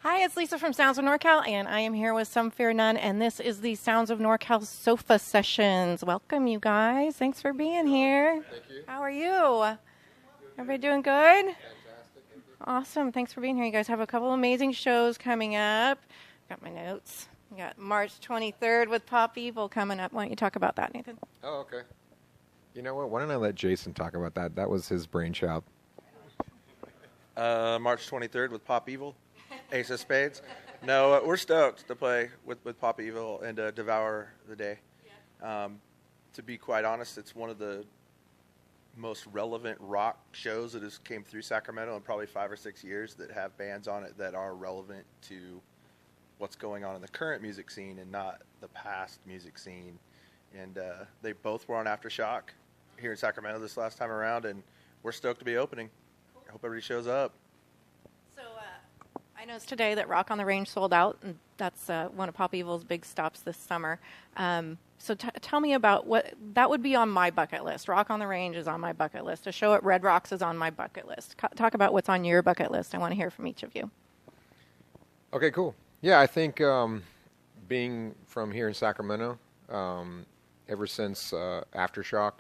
Hi, it's Lisa from Sounds of NorCal, and I am here with Some Fear None, and this is the Sounds of NorCal Sofa Sessions. Welcome, you guys. Thanks for being here. Thank you. How are you? Everybody doing good? Fantastic. Thank you. Awesome. Thanks for being here. You guys have a couple amazing shows coming up. Got my notes. We got March 23rd with Pop Evil coming up. Why don't you talk about that, Nathan? Oh, okay. You know what? Why don't I let Jason talk about that? That was his brainchild. March 23rd with Pop Evil, Ace of Spades. No, we're stoked to play with Pop Evil and devour the day. To be quite honest, it's one of the most relevant rock shows that has came through Sacramento in probably 5 or 6 years that have bands on it that are relevant to what's going on in the current music scene and not the past music scene. And they both were on Aftershock here in Sacramento this last time around, and we're stoked to be opening. I hope everybody shows up. So I noticed today that Rock on the Range sold out, and that's one of Pop Evil's big stops this summer. So tell me about what that would be on my bucket list. Rock on the Range is on my bucket list. A show at Red Rocks is on my bucket list. Talk about what's on your bucket list. I want to hear from each of you. Okay, cool. Yeah, I think being from here in Sacramento, ever since Aftershock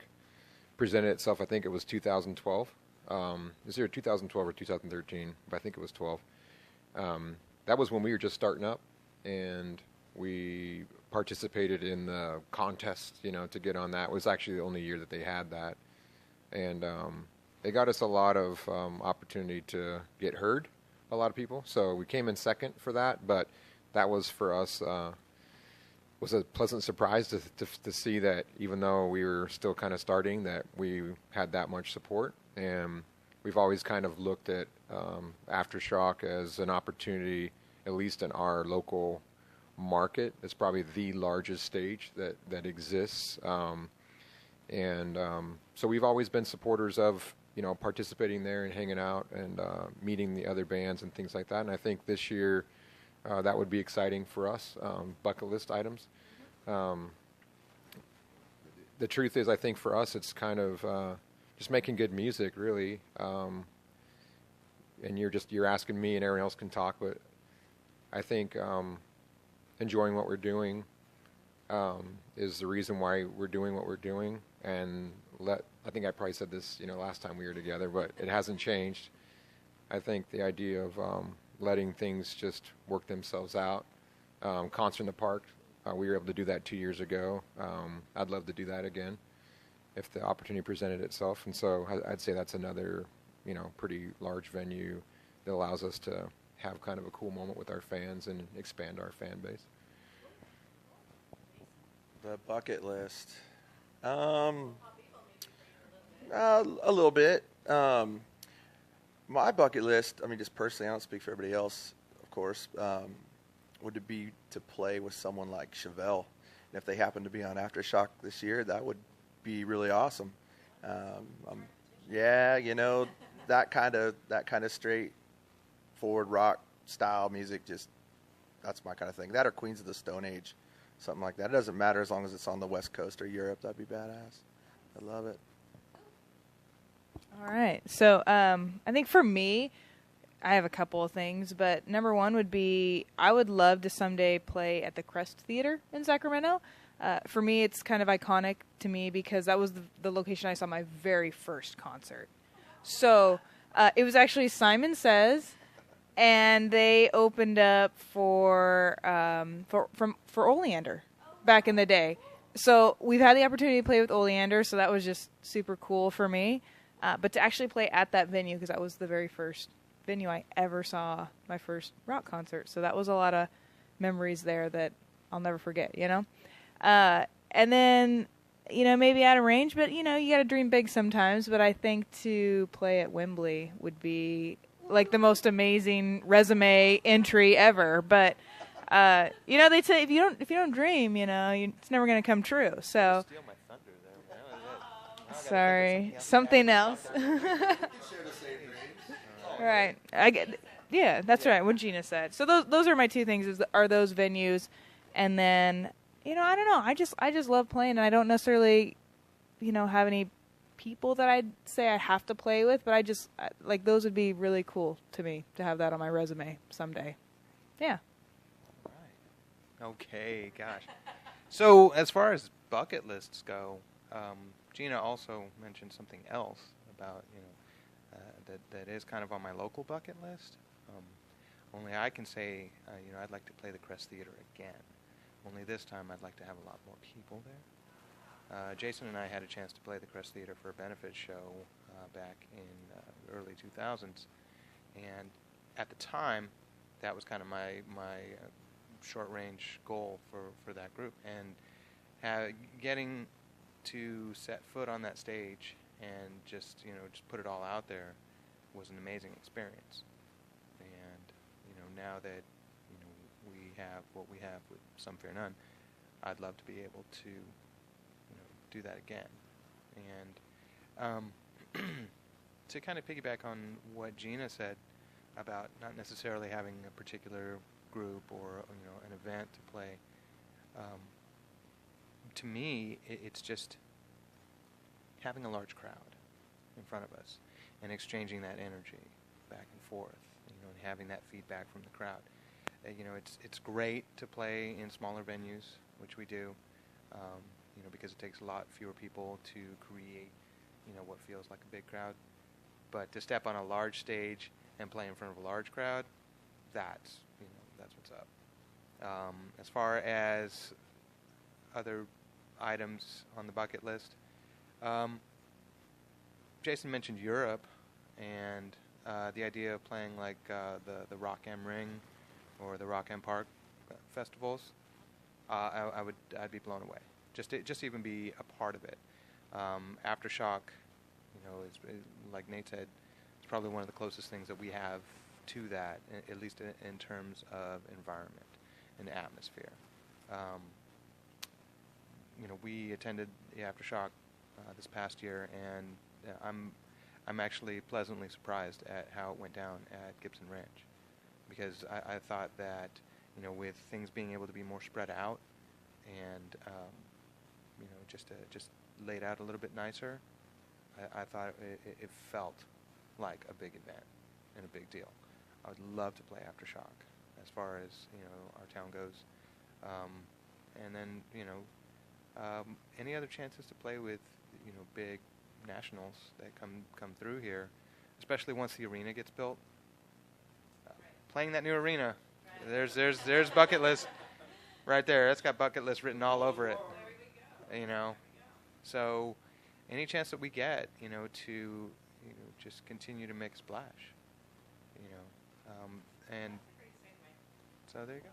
presented itself, I think it was 2012. It was either 2012 or 2013, but I think it was 12. That was when we were just starting up, and we participated in the contest, to get on that. It was actually the only year that they had that. And they got us a lot of opportunity to get heard, a lot of people. So we came in second for that, but that was for us was a pleasant surprise to see that even though we were still kind of starting, that we had that much support. And we've always kind of looked at Aftershock as an opportunity, at least in our local market. It's probably the largest stage that exists. So we've always been supporters of, participating there and hanging out and meeting the other bands and things like that. And I think this year that would be exciting for us, bucket list items. The truth is, I think for us, it's kind of just making good music, really. And you're asking me, and everyone else can talk, but I think enjoying what we're doing is the reason why we're doing what we're doing. And I think I probably said this, last time we were together, but it hasn't changed. I think the idea of letting things just work themselves out. Concert in the Park, we were able to do that 2 years ago. I'd love to do that again if the opportunity presented itself. And so I'd say that's another, pretty large venue that allows us to have kind of a cool moment with our fans and expand our fan base. The bucket list. A little bit. My bucket list, just personally, I don't speak for everybody else, of course, would it be to play with someone like Chevelle. And if they happen to be on Aftershock this year, that would be really awesome. That kind of straight forward rock style music, that's my kind of thing. That or Queens of the Stone Age, something like that. It doesn't matter as long as it's on the West Coast or Europe. That'd be badass. I love it. All right. So I think for me, I have a couple of things, but number one would be I would love to someday play at the Crest Theater in Sacramento. For me, it's kind of iconic to me because that was the location I saw my very first concert. So it was actually Simon Says, and they opened up for Oleander back in the day. So we've had the opportunity to play with Oleander, so that was just super cool for me. But to actually play at that venue, because that was the very first venue I ever saw my first rock concert. So that was a lot of memories there that I'll never forget, And then, maybe out of range, but, you got to dream big sometimes. But I think to play at Wembley would be like the most amazing resume entry ever. But, they say if you don't dream, it's never going to come true. So. Steal my thunder there. Sorry, something else. Right. Yeah, that's right. What Gina said. So those are my two things. Are those venues, and then I don't know. I just love playing, and I don't necessarily, have any people that I'd say I have to play with, but those would be really cool to me to have that on my resume someday. Yeah. Right. Okay, gosh. So as far as bucket lists go, Gina also mentioned something else about, that is kind of on my local bucket list. Only I can say, I'd like to play the Crest Theater again. Only this time I'd like to have a lot more people there. Jason and I had a chance to play the Crest Theater for a benefit show back in the early 2000s. And at the time, that was kind of my short-range goal for that group. And getting to set foot on that stage and just put it all out there was an amazing experience. And now that we have what we have with Some Fear None, I'd love to be able to do that again. And to kind of piggyback on what Gina said about not necessarily having a particular group or an event to play, to me it's just having a large crowd in front of us and exchanging that energy back and forth, and having that feedback from the crowd. It's great to play in smaller venues, which we do, because it takes a lot fewer people to create, what feels like a big crowd. But to step on a large stage and play in front of a large crowd, that's what's up. As far as other items on the bucket list, Jason mentioned Europe and the idea of playing like the Rock am Ring or the Rock am Park festivals. I'd be blown away just to even be a part of it. Aftershock, is, like Nate said, it's probably one of the closest things that we have to that, at least in terms of environment and atmosphere. We attended the Aftershock this past year, and I'm actually pleasantly surprised at how it went down at Gibson Ranch, because I thought that with things being able to be more spread out and just laid out a little bit nicer, I thought it felt like a big event and a big deal. I would love to play Aftershock as far as our town goes, and then any other chances to play with big nationals that come through here, especially once the arena gets built. Playing that new arena, there's bucket list right there. That's got bucket list written all over it. So any chance that we get, to just continue to make a splash, and so there you go.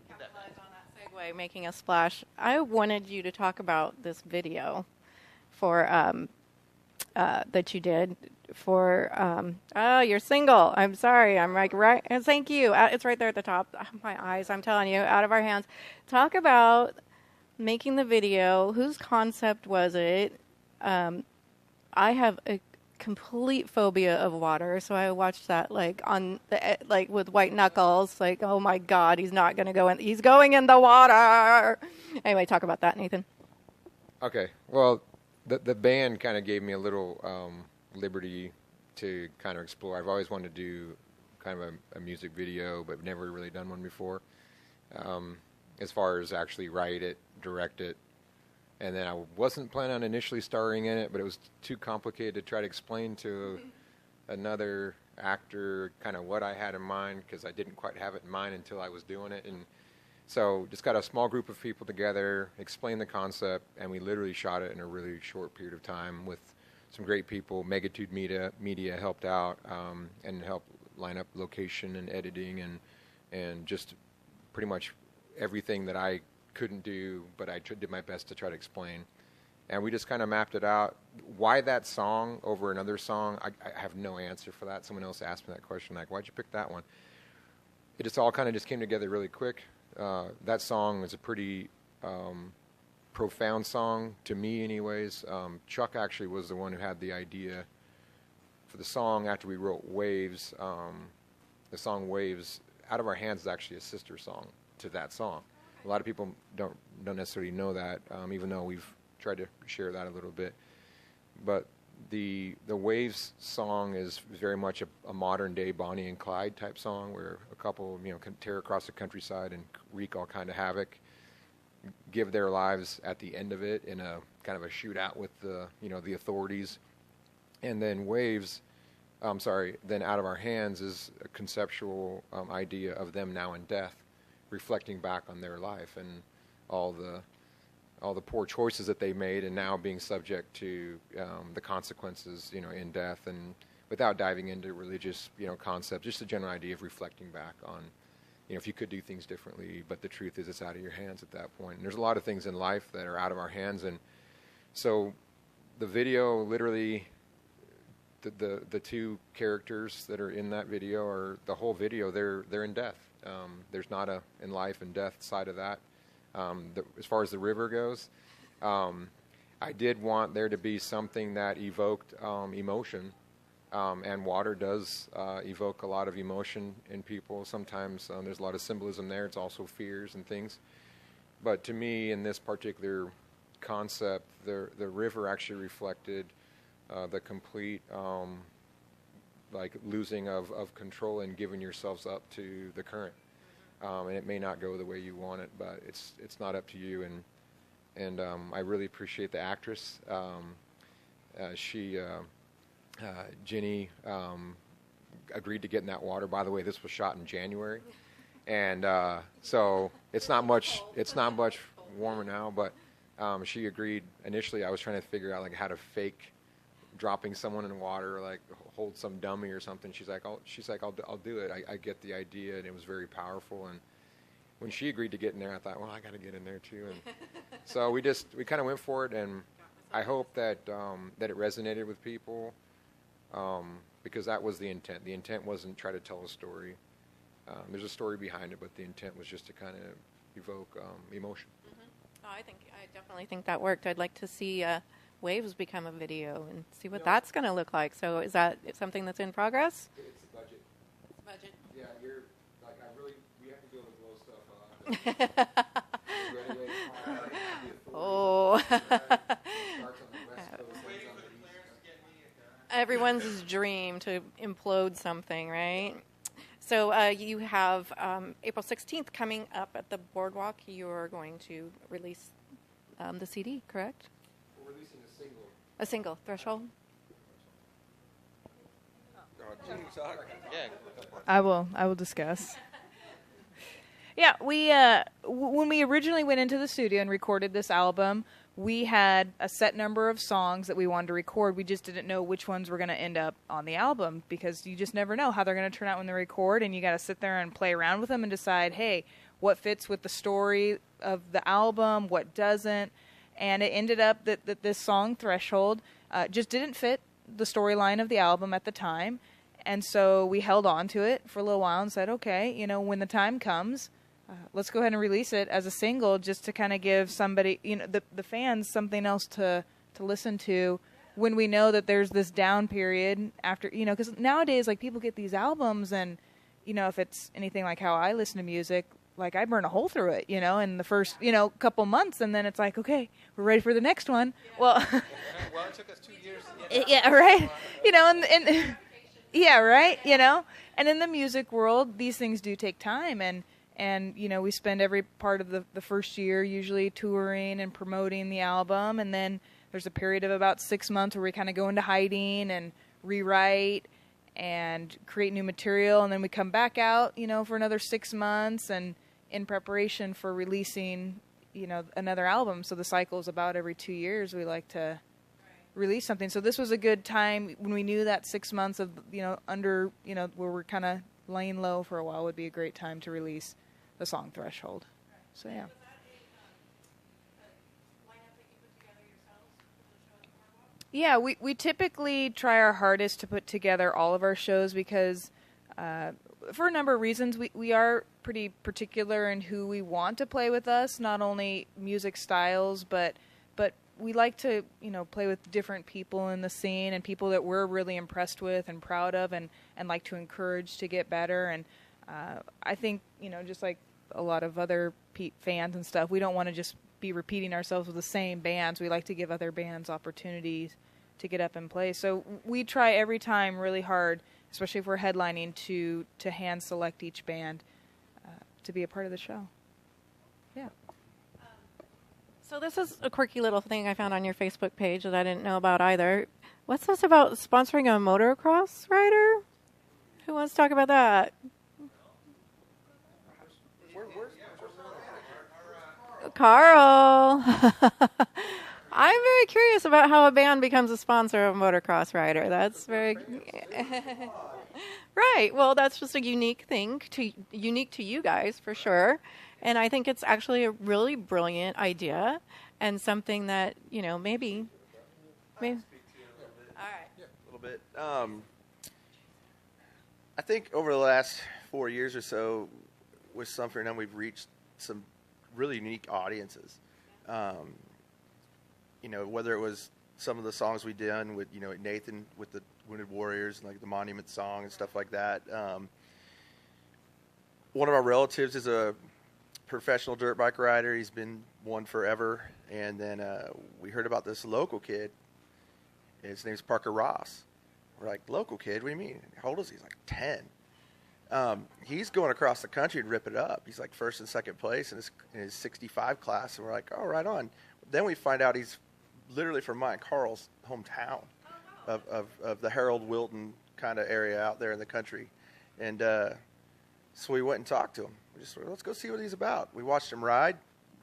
Capitalize on that segue, making a splash. I wanted you to talk about this video for that you did for you're single. I'm sorry. I'm like right. And thank you. It's right there at the top. My eyes. I'm telling you, out of our hands. Talk about making the video. Whose concept was it? I have a complete phobia of water, so I watched that like with white knuckles. Like, oh my God, he's not going to go in. He's going in the water. Anyway, talk about that, Nathan. Okay. Well, the band kind of gave me a little liberty to kind of explore. I've always wanted to do kind of a music video, but never really done one before. As far as actually write it, direct it. And then I wasn't planning on initially starring in it, but it was too complicated to try to explain to another actor kind of what I had in mind, because I didn't quite have it in mind until I was doing it. And so just got a small group of people together, explained the concept, and we literally shot it in a really short period of time with some great people. Megatude Media helped out and helped line up location and editing and just pretty much everything that I couldn't do, but I did my best to try to explain. And we just kind of mapped it out. Why that song over another song? I have no answer for that. Someone else asked me that question, like, why'd you pick that one? It just all kind of just came together really quick. That song is a pretty profound song, to me anyways. Chuck actually was the one who had the idea for the song after we wrote Waves. The song Waves, Out of Our Hands, is actually a sister song to that song. A lot of people don't necessarily know that, even though we've tried to share that a little bit. But the Waves song is very much a modern day Bonnie and Clyde type song, where a couple can tear across the countryside and wreak all kind of havoc, give their lives at the end of it in a kind of a shootout with the authorities. And then then Out of Our Hands is a conceptual idea of them now in death, reflecting back on their life and all the poor choices that they made, and now being subject to the consequences, in death. And without diving into religious, concepts, just the general idea of reflecting back on, if you could do things differently, but the truth is it's out of your hands at that point. And there's a lot of things in life that are out of our hands. And so the video, literally, the two characters that are in that video, or the whole video, they're in death. There's not a in life and death side of that. As far as the river goes, I did want there to be something that evoked emotion, and water does evoke a lot of emotion in people. Sometimes there's a lot of symbolism there. It's also fears and things. But to me, in this particular concept, the river actually reflected the complete losing of control and giving yourselves up to the current. And it may not go the way you want it, but it's not up to you. And I really appreciate the actress. Ginny agreed to get in that water. By the way, this was shot in January, and so it's not much warmer now. But she agreed initially. I was trying to figure out how to fake dropping someone in water, hold some dummy or something. She's like, I'll do it. I get the idea, and it was very powerful. And when she agreed to get in there, I thought, well, I got to get in there too. And so we kind of went for it, and I hope that it resonated with people, because that was the intent. The intent wasn't try to tell a story. There's a story behind it, but the intent was just to kind of evoke emotion. Mm-hmm. I definitely think that worked. I'd like to see Waves become a video and see what that's going to look like. So is that something that's in progress? It's a budget. Budget. Yeah, we have to be able to blow stuff up. Oh. Everyone's dream to implode something, right? So you have April 16th coming up at the Boardwalk. You're going to release the CD, correct? We're releasing a single. A single, Threshold? I will discuss. Yeah, we when we originally went into the studio and recorded this album, we had a set number of songs that we wanted to record. We just didn't know which ones were going to end up on the album, because you just never know how they're going to turn out when they record, and you got to sit there and play around with them and decide, hey, what fits with the story of the album, what doesn't. And it ended up that this song, Threshold, just didn't fit the storyline of the album at the time. And so we held on to it for a little while and said, okay, when the time comes, let's go ahead and release it as a single, just to kind of give somebody, the fans, something else to listen to when we know that there's this down period after, because nowadays, people get these albums, and, if it's anything like how I listen to music, I burn a hole through it, in the first, couple months, and then it's like, okay, we're ready for the next one. Yeah. Well, it took us 2 years to get yeah, right. And yeah, right. And in the music world, these things do take time, and we spend every part of the first year usually touring and promoting the album, and then there's a period of about 6 months where we kind of go into hiding and rewrite and create new material, and then we come back out, for another 6 months, and in preparation for releasing, another album. So the cycle is about every 2 years we like to release something. So this was a good time when we knew that 6 months of, under, where we're kind of laying low for a while would be a great time to release the song Threshold. So, yeah. Yeah, we typically try our hardest to put together all of our shows, because for a number of reasons, we are pretty particular in who we want to play with us, not only music styles, but we like to, play with different people in the scene, and people that we're really impressed with and proud of, and like to encourage to get better. And I think, just like a lot of other fans and stuff, we don't want to just be repeating ourselves with the same bands. We like to give other bands opportunities to get up and play. So we try every time really hard, especially if we're headlining, to hand select each band to be a part of the show. Yeah. So this is a quirky little thing I found on your Facebook page that I didn't know about either. What's this about sponsoring a motocross rider? Who wants to talk about that? Carl. I'm very curious about how a band becomes a sponsor of a motocross rider. That's very right. Well, that's just a unique thing, unique to you guys for sure. And I think it's actually a really brilliant idea and something that, maybe. All right. A little bit. I think over the last 4 years or so, with Something Unknown, we've reached some really unique audiences. Whether it was some of the songs we done with, Nathan with the Wounded Warriors, like the Monument song and stuff like that. One of our relatives is a professional dirt bike rider. He's been one forever. And then we heard about this local kid. His name's Parker Ross. We're like, local kid? What do you mean? How old is he? He's like 10. He's going across the country and rip it up. He's like first and second place in his 65 class. And we're like, oh, right on. Then we find out he's literally from mine, Carl's hometown of the Harold Wilton kind of area out there in the country. And so we went and talked to him. Let's go see what he's about. We watched him ride.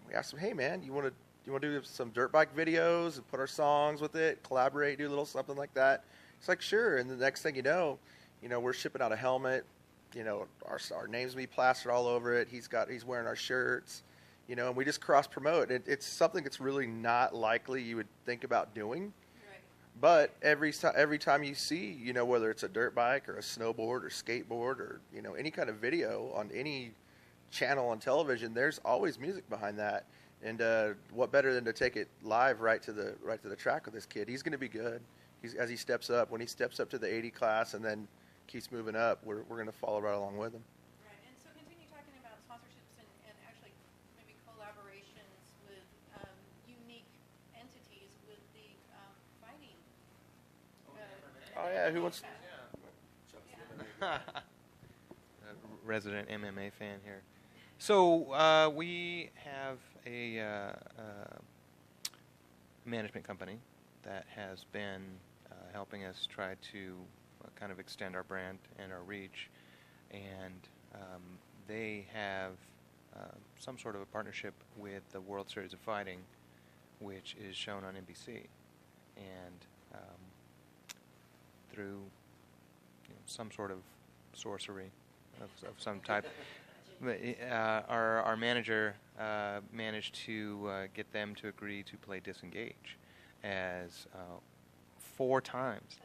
We asked him, hey, man, you want to do some dirt bike videos and put our songs with it, collaborate, do a little something like that? It's like, sure. And the next thing you know, we're shipping out a helmet. Our names will be plastered all over it. He's wearing our shirts, and we just cross promote. It's something that's really not likely you would think about doing. Right. But every time you see, whether it's a dirt bike or a snowboard or skateboard or, any kind of video on any channel on television, there's always music behind that. And what better than to take it live right to the track with this kid? He's going to be good. As he steps up, when he steps up to the 80 class and then keeps moving up, we're going to follow right along with him. Right, and so continue talking about sponsorships and actually maybe collaborations with unique entities with the fighting. Oh yeah, who wants? Resident MMA fan here. So we have a management company that has been helping us try to kind of extend our brand and our reach, and they have some sort of a partnership with the World Series of Fighting, which is shown on NBC, and through some sort of sorcery of some type, our manager managed to get them to agree to play Disengage as 4 times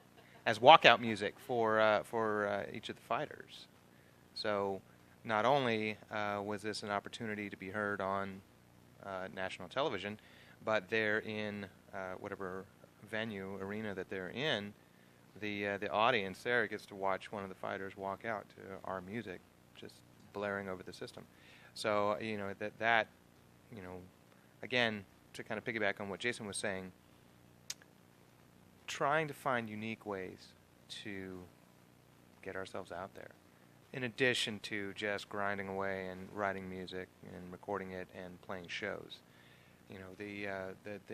as walkout music for each of the fighters. So not only was this an opportunity to be heard on national television, but they're in whatever arena that they're in, the audience there gets to watch one of the fighters walk out to our music just blaring over the system. So that again, to kind of piggyback on what Jason was saying, trying to find unique ways to get ourselves out there, in addition to just grinding away and writing music and recording it and playing shows. The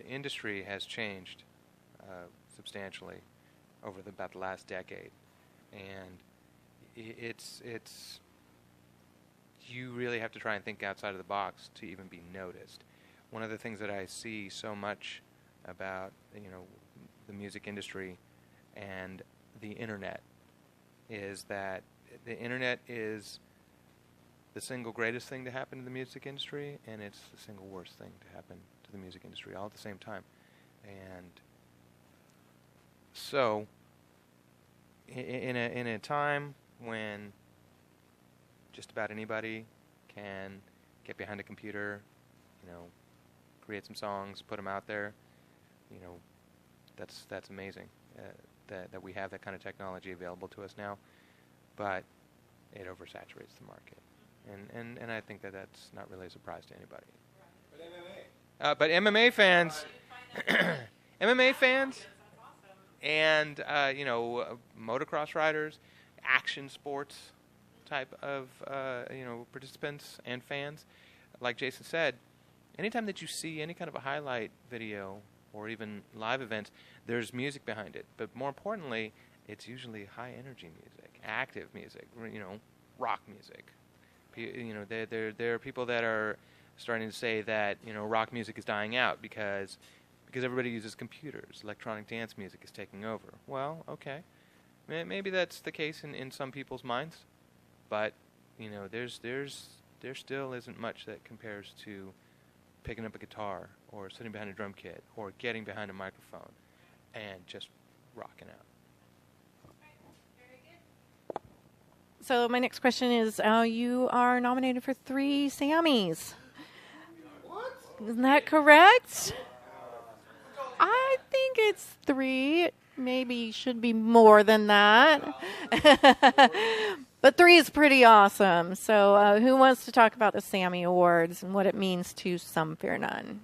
industry has changed substantially over about the last decade, and it's you really have to try and think outside of the box to even be noticed. One of the things that I see so much about the music industry and the internet is that the internet is the single greatest thing to happen to the music industry, and it's the single worst thing to happen to the music industry all at the same time. And so in a time when just about anybody can get behind a computer, create some songs, put them out there, that's amazing that we have that kind of technology available to us now, but it oversaturates the market, and I think that's not really a surprise to anybody. But MMA fans, MMA fans, and motocross riders, action sports type of participants and fans. Like Jason said, anytime that you see any kind of a highlight video or even live events, there's music behind it. But more importantly, it's usually high energy music, active music, rock music. There are people that are starting to say that rock music is dying out because everybody uses computers. Electronic dance music is taking over. Well, okay, maybe that's the case in some people's minds, but there still isn't much that compares to picking up a guitar or sitting behind a drum kit or getting behind a microphone and just rocking out. So my next question is, you are nominated for 3 SAMMIES. What? Isn't that correct? I think it's 3. Maybe should be more than that. But 3 is pretty awesome. So who wants to talk about the SAMMIE Awards and what it means to Some Fear None?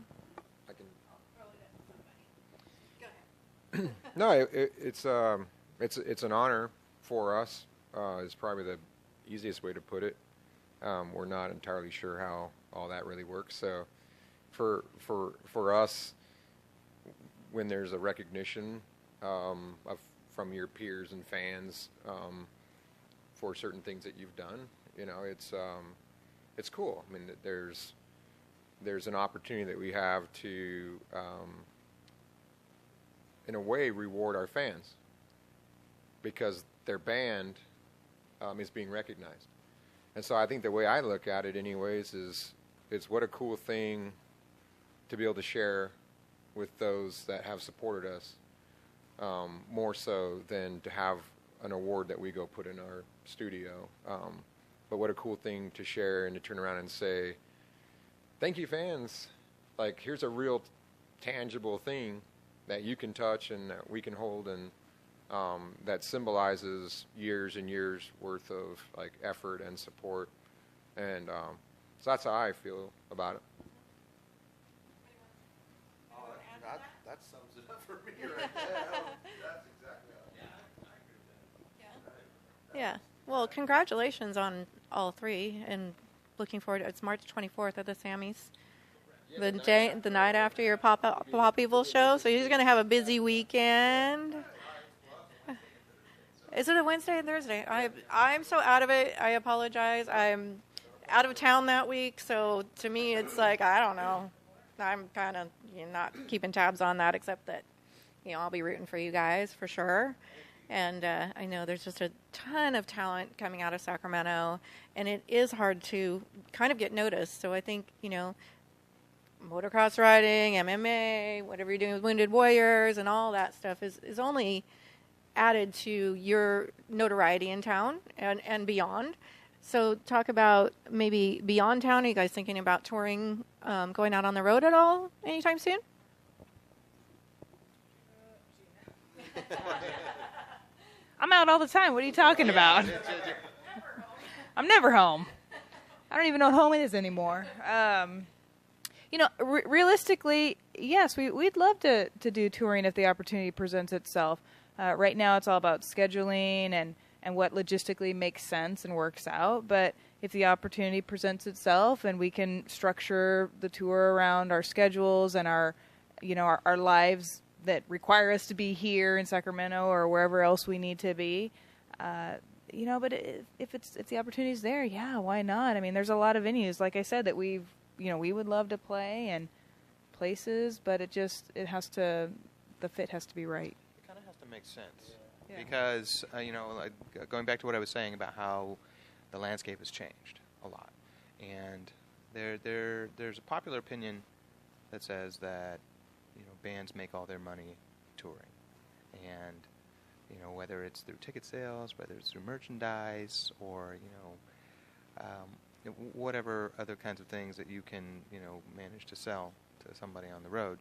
No, it's an honor for us. Is probably the easiest way to put it. We're not entirely sure how all that really works. So, for us, when there's a recognition from your peers and fans for certain things that you've done, it's cool. I mean, there's an opportunity that we have to, in a way, reward our fans because their band is being recognized. And so I think the way I look at it anyways is what a cool thing to be able to share with those that have supported us, more so than to have an award that we go put in our studio. But what a cool thing to share and to turn around and say, thank you, fans. Like, here's a real tangible thing that you can touch and that we can hold, and that symbolizes years and years worth of effort and support, and so that's how I feel about it. Oh, that sums it up for me right there. That's exactly how. Yeah. Well, congratulations on all 3, and looking forward. It's March 24th at the SAMMIES. The night after your Pop Evil show, so you're going to have a busy weekend. Is it a Wednesday and Thursday? I'm so out of it. I apologize. I'm out of town that week, so to me it's like, I don't know. I'm kind of not keeping tabs on that, except that I'll be rooting for you guys for sure. And I know there's just a ton of talent coming out of Sacramento, and it is hard to kind of get noticed. So I think motocross riding, MMA, whatever you're doing with Wounded Warriors, and all that stuff is only added to your notoriety in town and beyond. So talk about maybe beyond town. Are you guys thinking about touring, going out on the road at all anytime soon? I'm out all the time. What are you talking about? I'm never home. I don't even know what home is anymore. Realistically, yes, we'd love to do touring if the opportunity presents itself. Right now, it's all about scheduling and what logistically makes sense and works out. But if the opportunity presents itself and we can structure the tour around our schedules and our lives that require us to be here in Sacramento or wherever else we need to be, but if the opportunity's there, yeah, why not? I mean, there's a lot of venues, like I said, that we would love to play, and places, but the fit has to be right. It kind of has to make sense. Yeah. Because, going back to what I was saying about how the landscape has changed a lot. And there's a popular opinion that says that, bands make all their money touring. And, whether it's through ticket sales, whether it's through merchandise, or, whatever other kinds of things that you can, manage to sell to somebody on the road,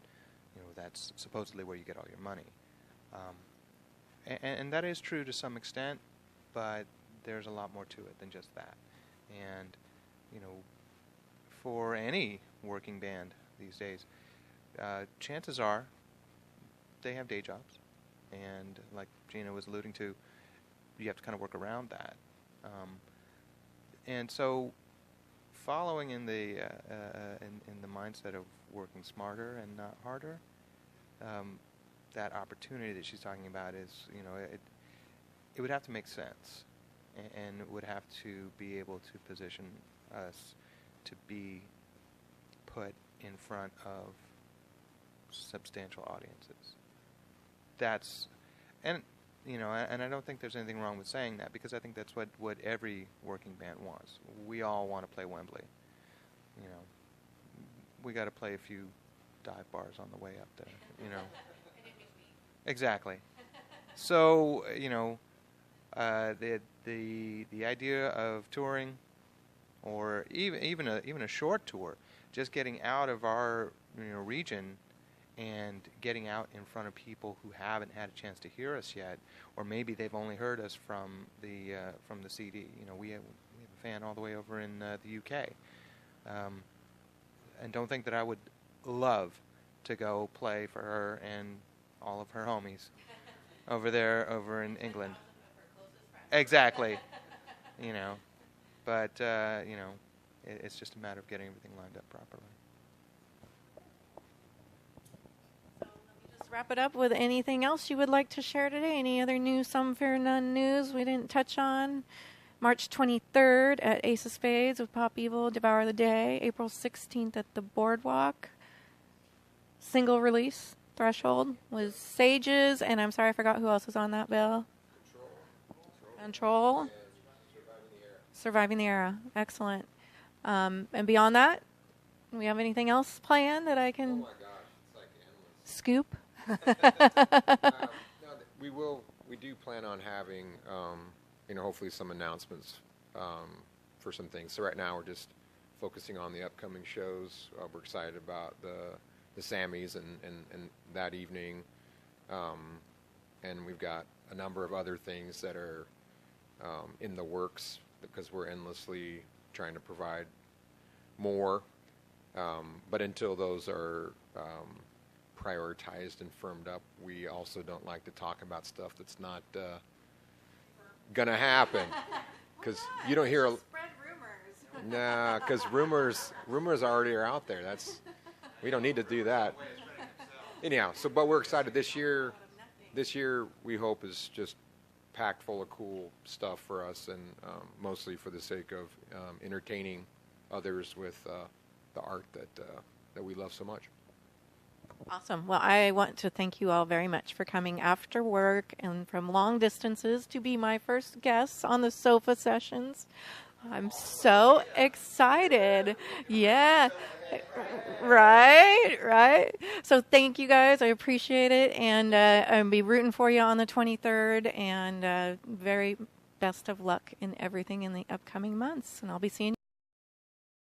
that's supposedly where you get all your money. And that is true to some extent, but there's a lot more to it than just that. And, for any working band these days, chances are they have day jobs. and like Gina was alluding to, you have to kind of work around that. And so, following in the in the mindset of working smarter and not harder, that opportunity that she's talking about is, it would have to make sense, and it would have to be able to position us to be put in front of substantial audiences. And I don't think there's anything wrong with saying that, because I think that's what every working band wants. We all want to play Wembley. We got to play a few dive bars on the way up there. Exactly. So the idea of touring, or even a short tour, just getting out of our region and getting out in front of people who haven't had a chance to hear us yet, or maybe they've only heard us from the CD. We have a fan all the way over in the UK, and don't think that I would love to go play for her and all of her homies over in England. Exactly. But it's just a matter of getting everything lined up properly. Let's wrap it up with anything else you would like to share today. Any other news, some, fear, none news we didn't touch on? March 23rd at Ace of Spades with Pop Evil, Devour the Day. April 16th at the Boardwalk. Single release, Threshold, was Sages, and I'm sorry I forgot who else was on that bill. Control. Surviving the Era. Excellent. And beyond that, do we have anything else planned that I can scoop? We do plan on having, hopefully some announcements for some things. So right now we're just focusing on the upcoming shows. We're excited about the SAMMIES and that evening. And we've got a number of other things that are in the works, because we're endlessly trying to provide more. But until those are prioritized and firmed up, we also don't like to talk about stuff that's not gonna happen, because you don't hear. Spread rumors. Nah, because rumors already are out there. We don't need to do that. Anyhow, but we're excited this year. This year we hope is just packed full of cool stuff for us, and mostly for the sake of entertaining others with the art that we love so much. Awesome. Well, I want to thank you all very much for coming after work and from long distances to be my first guests on the Sofa Sessions. I'm so excited. Yeah. Right. So thank you guys. I appreciate it. And I'll be rooting for you on the 23rd. And very best of luck in everything in the upcoming months. And I'll be seeing you.